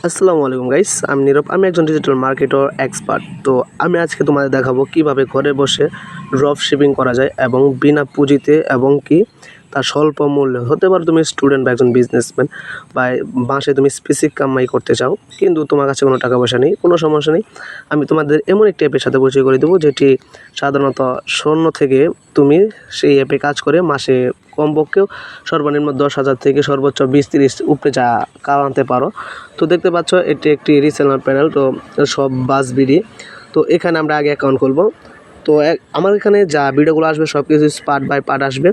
আসসালামু আলাইকুম গাইস, আমি নীরব। আমি একজন ডিজিটাল মার্কেটার এক্সপার্ট। তো আমি আজকে তোমাদের দেখাবো কিভাবে ঘরে বসে ড্রপ শিপিং করা যায় এবং বিনা পুঁজিতে, এবং কি তার স্বল্প মূল্যে। হতে পারো তুমি স্টুডেন্ট বা একজন বিজনেসম্যান, বা মাসে তুমি স্পেসিফিক কামাই করতে চাও কিন্তু তোমার কাছে কোনো টাকা পয়সা নেই, কোনো সমস্যা নেই। আমি তোমাদের এমন একটি অ্যাপের সাথে পরিচয় করে দেবো যেটি সাধারণত শূন্য থেকে তুমি সেই অ্যাপে কাজ করে মাসে কমপক্ষেও সর্বনিম্ন 10,000 থেকে সর্বোচ্চ 20-30 উপরে যা কামাতে পারো। তো দেখতে পাচ্ছ এটি একটি রিসেলার প্যানেল। তো সব বাস বিডি। তো এখানে আমরা আগে অ্যাকাউন্ট খুলবো। তো আমার এখানে যা ভিডিওগুলো আসবে সব কিছু পার্ট বাই পার্ট আসবে।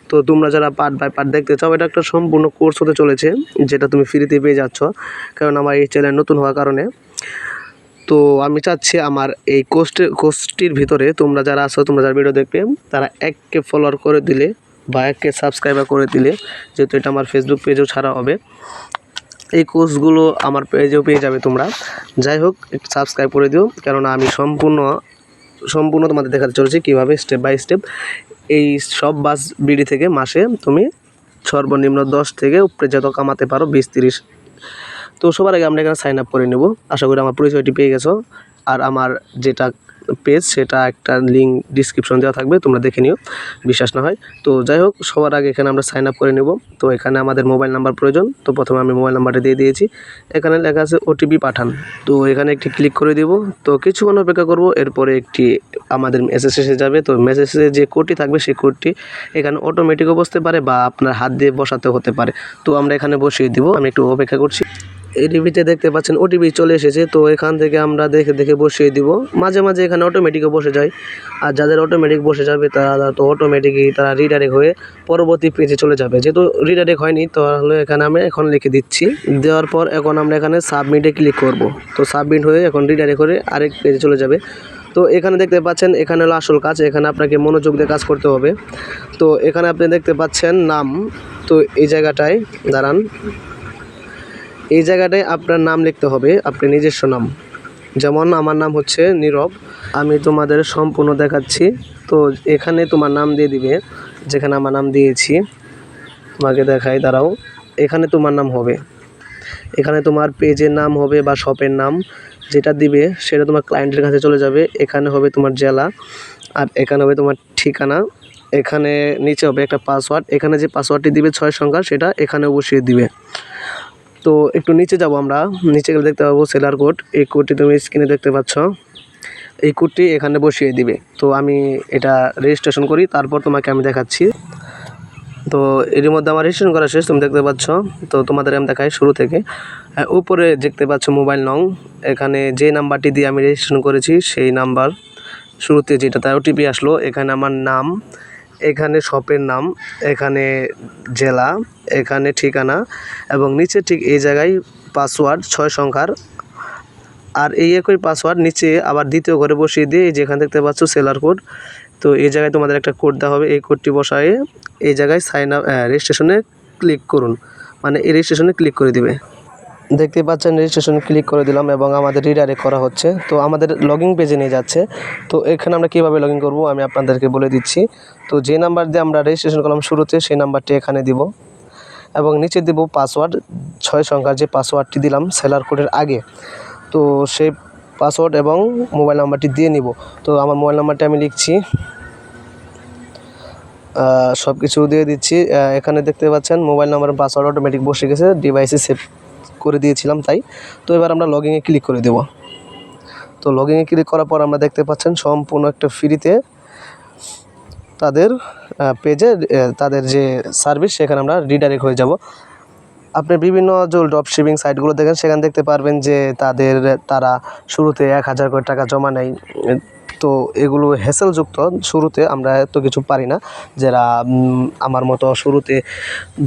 তো তোমরা যারা পার্ট বাই পার্ট দেখতে চাও, এটা একটা সম্পূর্ণ কোর্স হতে চলেছে যেটা তুমি ফ্রিতে পেয়ে যাচ্ছ, কারণ আমার এই চ্যানেল নতুন হওয়ার কারণে। তো আমি চাচ্ছি আমার এই কোর্সটির ভিতরে তোমরা যারা আছো, তোমরা যারা ভিডিও দেখবে, তারা 1K ফলোয়ার করে দিলে বা 1K সাবস্ক্রাইবার করে দিলে, যেহেতু এটা আমার ফেসবুক পেজেও ছাড়া হবে, এই কোর্সগুলো আমার পেজেও পেয়ে যাবে তোমরা। যাই হোক, সাবস্ক্রাইব করে দিও, কেননা আমি সম্পূর্ণ তোমাদের দেখাতে চলেছি কীভাবে স্টেপ বাই স্টেপ এই সব বাস বিডি থেকে মাসে তুমি সর্বনিম্ন 10 থেকে উপরে যত কামাতে পারো, 20-30। তো সবার আগে আমরা এখানে সাইন আপ করে নেব। আশা করি আমার পরিচয়টি পেয়ে গেছো। আর আমার যেটা পেজ, সেটা একটা লিঙ্ক ডিসক্রিপশন দেওয়া থাকবে, তোমরা দেখে নিও, বিশ্বাস না হয়। তো যাই হোক, সবার আগে এখানে আমরা সাইন আপ করে নেব। তো এখানে আমাদের মোবাইল নাম্বার প্রয়োজন। তো প্রথমে আমি মোবাইল নাম্বারটা দিয়ে দিয়েছি। এখানে লেখা আছে ওটিপি পাঠান। তো এখানে একটি ক্লিক করে দেব। তো কিছুক্ষণ অপেক্ষা করব, এরপরে একটি আমাদের মেসেজ এসে যাবে। তো মেসেজে যে কোডটি থাকবে সেই কোডটি এখানে অটোমেটিকও বসতে পারে বা আপনার হাত দিয়ে বসাতে হতে পারে। তো আমরা এখানে বসিয়ে দিব। আমি একটু অপেক্ষা করছি। এই টিভিতে দেখতে পাচ্ছেন ওটিপি চলে এসেছে। তো এখান থেকে আমরা দেখে দেখে বসিয়ে দিব। মাঝে মাঝে এখানে অটোমেটিকও বসে যায়। আর যাদের অটোমেটিক বসে যাবে তারা তো অটোমেটিকই তারা রিডাইরেক্ট হয়ে পরবর্তী পেজে চলে যাবে। যেহেতু রিডাইরেক্ট হয়নি, তাহলে এখানে আমি এখন লিখে দিচ্ছি। দেওয়ার পর এখন আমরা এখানে সাবমিটে ক্লিক করব। তো সাবমিট হয়ে এখন রিডাইরেক্ট করে আরেক পেজে চলে যাবে। তো এখানে দেখতে পাচ্ছেন, এখানে হলো আসল কাজ। এখানে আপনাকে মনোযোগ দিয়ে কাজ করতে হবে। তো এখানে আপনি দেখতে পাচ্ছেন নাম। তো এই জায়গাটায় দাঁড়ান, এই জায়গাটায় আপনার নাম লিখতে হবে, আপনার নিজস্ব নাম। যেমন আমার নাম হচ্ছে নীরব। আমি তোমাদের সম্পূর্ণ দেখাচ্ছি। তো এখানে তোমার নাম দিয়ে দিবে, যেখানে আমার নাম দিয়েছি। তোমাকে দেখাই, দাঁড়াও। এখানে তোমার নাম হবে, এখানে তোমার পেজের নাম হবে বা শপের নাম যেটা দিবে সেটা তোমার ক্লায়েন্টের কাছে চলে যাবে। এখানে হবে তোমার জেলা, আর এখানে হবে তোমার ঠিকানা। এখানে নিচে হবে একটা পাসওয়ার্ড। এখানে যে পাসওয়ার্ডটি দিবে 6 সংখ্যার, সেটা এখানে বসিয়ে দিবে। তো একটু নিচে যাব আমরা। নিচে গেলে দেখতে পাবো সেলার কোড। এই কোডটি তুমি স্ক্রিনে দেখতে পাচ্ছ। এই কোডটি এখানে বসিয়ে দিবে। তো আমি এটা রেজিস্ট্রেশন করি, তারপর তোমাকে আমি দেখাচ্ছি। তো এর মধ্যে আমার রেজিস্ট্রেশন করা শেষ, তুমি দেখতে পাচ্ছ। তো তোমাদের আমি দেখাই শুরু থেকে। উপরে দেখতে পাচ্ছ মোবাইল নং। এখানে যে নাম্বারটি দিয়ে আমি রেজিস্ট্রেশন করেছি সেই নাম্বার, শুরুতে যেটা তার ওটিপি আসলো। এখানে আমার নাম, এখানে শপের নাম, এখানে জেলা, এখানে ঠিকানা, এবং নিচে ঠিক এই জায়গায় পাসওয়ার্ড 6 সংখ্যার। আর এই একই পাসওয়ার্ড নিচে আবার দ্বিতীয় ঘরে বসিয়ে দিয়ে যেখানে দেখতে পাচ্ছ সেলার কোড। তো এই জায়গায় তোমাদের একটা কোড দেওয়া হবে। এই কোডটি বসায়ে এই জায়গায় সাইন আপ রেজিস্ট্রেশনে ক্লিক করুন, মানে এই রেজিস্ট্রেশনে ক্লিক করে দিবে। দেখতে পাচ্ছেন রেজিস্ট্রেশন ক্লিক করে দিলাম এবং আমাদের রিডাইরেক্ট করা হচ্ছে। তো আমাদের লগইন পেজে নিয়ে যাচ্ছে। তো এখানে আমরা কীভাবে লগইন করব আমি আপনাদেরকে বলে দিচ্ছি। তো যে নাম্বার দিয়ে আমরা রেজিস্ট্রেশন করলাম শুরুতে, সেই নাম্বারটি এখানে দিব এবং নিচে দেব পাসওয়ার্ড 6 সংখ্যার, যে পাসওয়ার্ডটি দিলাম সেলার কোডের আগে। তো সেই পাসওয়ার্ড এবং মোবাইল নাম্বারটি দিয়ে নিব। তো আমার মোবাইল নাম্বারটি আমি লিখছি, সব কিছু দিয়ে দিচ্ছি। এখানে দেখতে পাচ্ছেন মোবাইল নাম্বার পাসওয়ার্ড অটোমেটিক বসে গেছে, ডিভাইসে সেভ করে দিয়েছিলাম তাই। তো এবার আমরা লগইনে ক্লিক করে দেব। তো লগইনে ক্লিক করার পর আমরা দেখতে পাচ্ছেন সম্পূর্ণ একটা ফ্রিতে তাদের পেজে তাদের যে সার্ভিস, সেখানে আমরা রিডাইরেক্ট হয়ে যাব। আপনি বিভিন্ন যে ড্রপ শিপিং সাইটগুলো দেখেন, সেখানে দেখতে পারবেন যে তারা শুরুতে 1,000 করে টাকা জমা নেয়। তো এগুলো হ্যাসেলযুক্ত। শুরুতে আমরা এত কিছু পারি না। যারা আমার মতো শুরুতে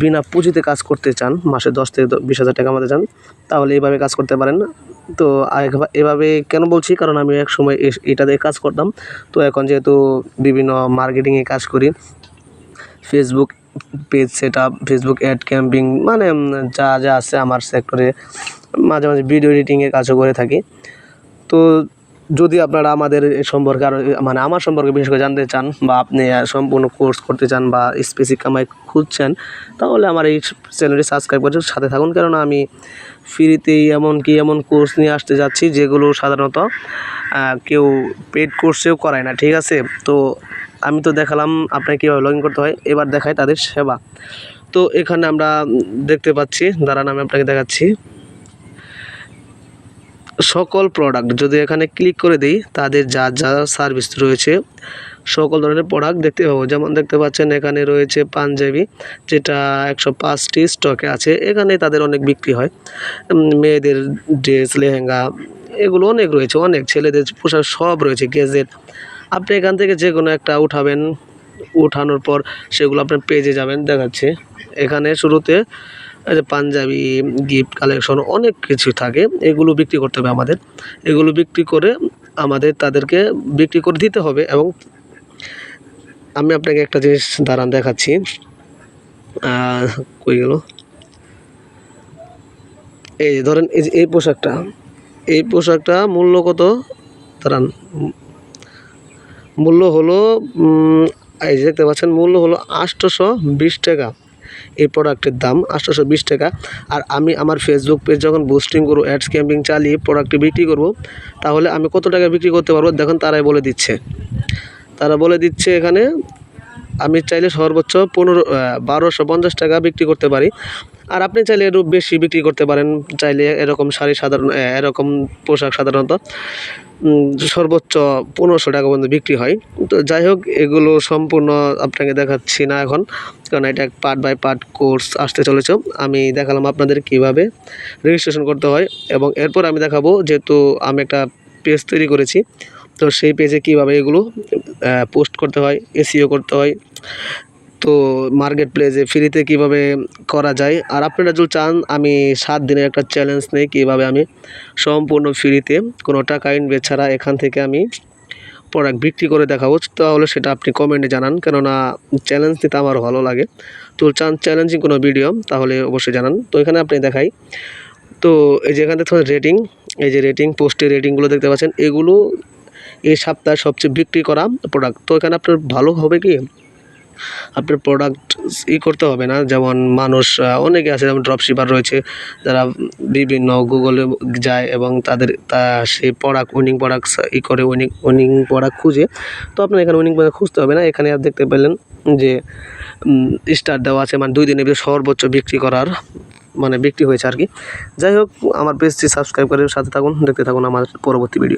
বিনা পুঁজিতে কাজ করতে চান, মাসে 10 থেকে 20,000 টাকা কামাতে চান, তাহলে এইভাবে কাজ করতে পারেন। তো এভাবে কেন বলছি, কারণ আমি এক সময় এটা দিয়ে কাজ করতাম। তো এখন যেহেতু বিভিন্ন মার্কেটিংয়ে কাজ করি, Facebook page setup, Facebook ad camping, মানে যা আছে আমার সেক্টরে, মাঝে মাঝে ভিডিও এডিটিংয়ের কাজও করে থাকি। তো যদি আপনারা আমাদের এ সম্পর্কে আরও মানে আমার সম্পর্কে বিশেষ করে জানতে চান বা আপনি সম্পূর্ণ কোর্স করতে চান বা স্পেসিফিক কামাই খুঁজছেন, তাহলে আমার এই চ্যানেলটি সাবস্ক্রাইব করে সাথে থাকুন। কেননা আমি ফ্রিতেই এমন কোর্স নিয়ে আসতে যাচ্ছি যেগুলো সাধারণত কেউ পেইড কোর্সেও করায় না, ঠিক আছে? তো আমি তো দেখালাম আপনাকে কীভাবে লগ ইন করতে হয়, এবার দেখাই তাদের সেবা। তো এখানে আমরা দেখতে পাচ্ছি, দাঁড়ান আমি আপনাকে দেখাচ্ছি সকল প্রোডাক্ট। যদি এখানে ক্লিক করে দিই তাদের যা যা সার্ভিস রয়েছে সকল ধরনের প্রোডাক্ট দেখতে পাবো। যেমন দেখতে পাচ্ছেন এখানে রয়েছে পাঞ্জাবি, যেটা 105টি স্টকে আছে। এখানে তাদের অনেক বিক্রি হয়। মেয়েদের ড্রেস, লেহেঙ্গা, এগুলো অনেক রয়েছে, অনেক ছেলেদের পোশাক সব রয়েছে, গেজেট। আপনি এখান থেকে যে কোনো একটা উঠাবেন, উঠানোর পর সেগুলো আপনার পেজে যাবেন, দেখাচ্ছে এখানে শুরুতে এই যে পাঞ্জাবি, গিফট কালেকশন অনেক কিছু থাকে। এগুলো বিক্রি করতে হবে আমাদের। এগুলো বিক্রি করে আমাদের তাদেরকে বিক্রি করে দিতে হবে। এবং আমি আপনাকে একটা জিনিস দাঁড়ান দেখাচ্ছি, কই গেল, এই যে ধরেন এই যে এই পোশাকটা মূল্য কত, দাঁড়ান, মূল্য হলো এই যে দেখতে পাচ্ছেন মূল্য হলো 820 টাকা। এই প্রোডাক্টের দাম 820 টাকা। আর আমি আমার ফেসবুক পেজ যখন বুস্টিং করবো, অ্যাডস ক্যাম্পিং চালিয়ে প্রোডাক্টটি বিক্রি করব, তাহলে আমি কত টাকা বিক্রি করতে পারবো দেখুন, তারা বলে দিচ্ছে এখানে আমি চাইলে সর্বোচ্চ 1250 টাকা বিক্রি করতে পারি। আর আপনি চাইলে এরও বেশি বিক্রি করতে পারেন। চাইলে এরকম শাড়ি এরকম পোশাক সাধারণত সর্বোচ্চ 1500 টাকা পর্যন্ত বিক্রি হয়। তো যাই হোক, এগুলো সম্পূর্ণ আপনাকে দেখাচ্ছি না এখন, কারণ এটা পার্ট বাই পার্ট কোর্স আসতে চলেছে। আমি দেখালাম আপনাদের কিভাবে রেজিস্ট্রেশন করতে হয়, এবং এরপর আমি দেখাবো, যেহেতু আমি একটা পেজ তৈরি করেছি, তো সেই পেজে কীভাবে এগুলো পোস্ট করতে হয়, এসইও করতে হয়, তো মার্কেট প্লেসে ফ্রিতে কীভাবে করা যায়। আর আপনারা যদি চান আমি 7 দিনের একটা চ্যালেঞ্জ নেই, কীভাবে আমি সম্পূর্ণ ফ্রিতে কোনো টাকা ইনভেস্ট ছাড়া এখান থেকে আমি প্রোডাক্ট বিক্রি করে দেখাবো, তাহলে সেটা আপনি কমেন্টে জানান। কেননা চ্যালেঞ্জ নিতে আমার ভালো লাগে। তো চান চ্যালেঞ্জিং কোনো ভিডিও, তাহলে অবশ্যই জানান। তো এখানে আপনি দেখাই, তো এই যে এখানে দেখতে রেটিং, এই যে রেটিং, পোস্টের রেটিংগুলো দেখতে পাচ্ছেন, এগুলো এই সপ্তাহে সবচেয়ে বিক্রি করা প্রোডাক্ট। তো এখানে আপনার ভালো হবে কি, আপনার প্রোডাক্ট করতে হবে না। যেমন মানুষ অনেকে আছে, যেমন ড্রপশিপার রয়েছে, যারা বিভিন্ন গুগলে যায় এবং সেই প্রোডাক্ট উইনিং প্রোডাক্টস করে উইনিং প্রোডাক্ট খুঁজে। তো আপনার এখানে উইনিং প্রোডাক্ট খুঁজতে হবে না। এখানে আর দেখতে পেলেন যে স্টার দেওয়া আছে, মানে 2 দিনের ভিতরে সর্বোচ্চ বিক্রি করার, মানে বিক্রি হয়েছে আর কি। যাই হোক, আমার পেজটি সাবস্ক্রাইব করে সাথে থাকুন, দেখতে থাকুন আমার পরবর্তী ভিডিও।